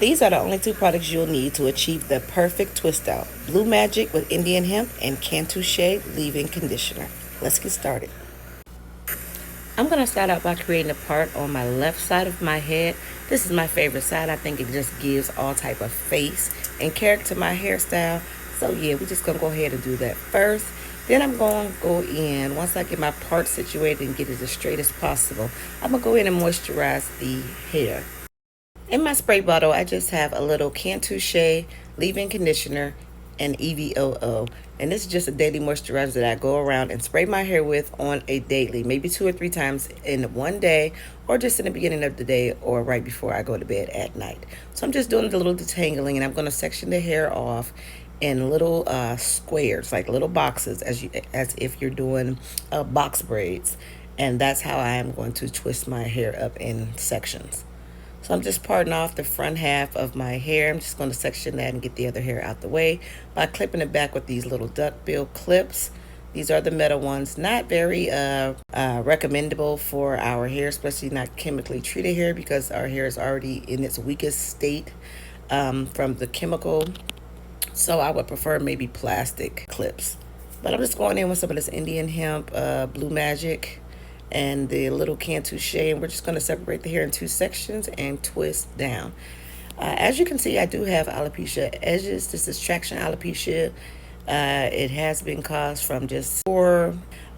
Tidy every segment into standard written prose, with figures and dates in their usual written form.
These are the only two products you'll need to achieve the perfect twist out. Blue Magic with Indian Hemp and Cantu Shea Leave-In Conditioner. Let's get started. I'm going to start out by creating a part on my left side of my head. This is my favorite side. I think it just gives all type of face and character to my hairstyle. So yeah, we're just going to go ahead and do that first. Then I'm going to go in, once I get my part situated and get it as straight as possible, I'm going to go in and moisturize the hair. In my spray bottle, I just have a little Cantu Shea leave-in conditioner and EVOO. And this is just a daily moisturizer that I go around and spray my hair with on a daily, maybe 2 or 3 times in one day, or just in the beginning of the day or right before I go to bed at night. So I'm just doing the little detangling, and I'm going to section the hair off in little squares, like little boxes, as if you're doing box braids. And that's how I am going to twist my hair up in sections. So I'm just parting off the front half of my hair. I'm just going to section that and get the other hair out the way by clipping it back with these little duckbill clips. These are the metal ones, not very recommendable for our hair, especially not chemically treated hair, because our hair is already in its weakest state from the chemical. So I would prefer maybe plastic clips. But I'm just going in with some of this Indian Hemp, Blue Magic, and the little Cantu Shea, and we're just going to separate the hair in 2 sections and twist down. As you can see, I do have alopecia edges. This is traction alopecia. It has been caused from just poor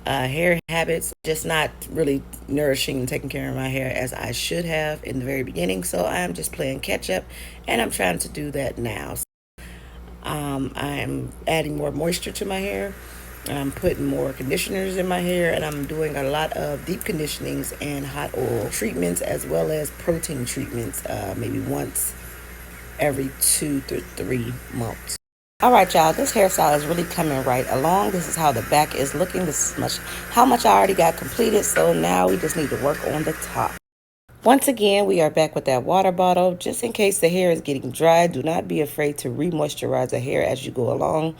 hair habits, just not really nourishing and taking care of my hair as I should have in the very beginning. So I'm just playing catch up, and I'm trying to do that now. I'm adding more moisture to my hair. I'm putting more conditioners in my hair, and I'm doing a lot of deep conditionings and hot oil treatments, as well as protein treatments, maybe once every 2 to 3 months. All right, y'all, this hairstyle is really coming right along. This is how the back is looking. This is how much I already got completed. So now we just need to work on the top. Once again, we are back with that water bottle. Just in case the hair is getting dry, do not be afraid to re-moisturize the hair as you go along.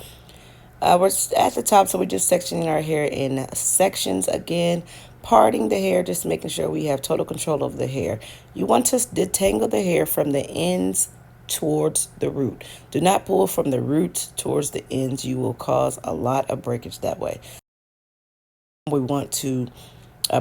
We're at the top, so we're just sectioning our hair in sections again, parting the hair, just making sure we have total control of the hair. You want to detangle the hair from the ends towards the root. Do not pull from the roots towards the ends. You will cause a lot of breakage that way. We want to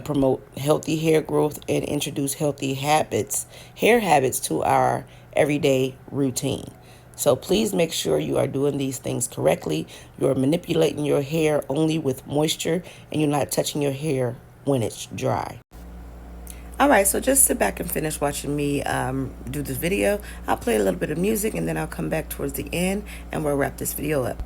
promote healthy hair growth and introduce healthy habits, hair habits, to our everyday routine. So please make sure you are doing these things correctly. You're manipulating your hair only with moisture, and you're not touching your hair when it's dry. All right, so just sit back and finish watching me do this video. I'll play a little bit of music, and then I'll come back towards the end, and we'll wrap this video up.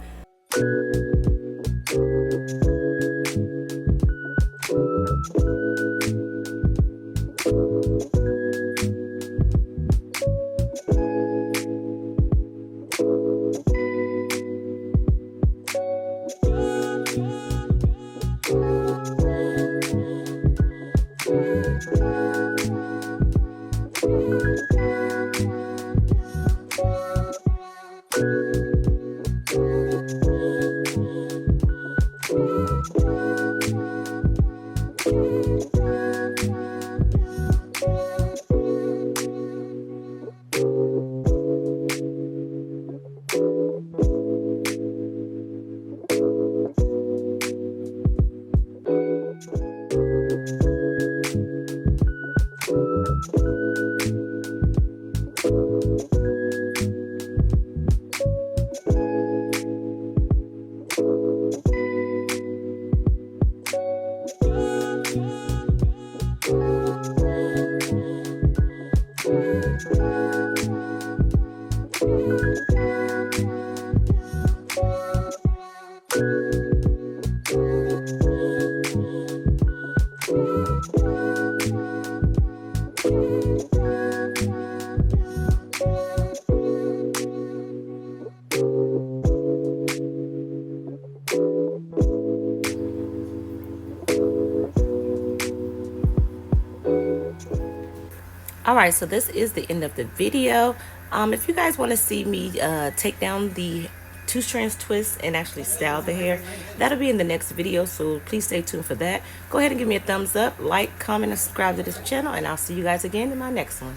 All right, so this is the end of the video. If you guys want to see me take down the 2 strands twist and actually style the hair, that'll be in the next video, so please stay tuned for that. Go ahead and give me a thumbs up, like, comment, and subscribe to this channel, and I'll see you guys again in my next one.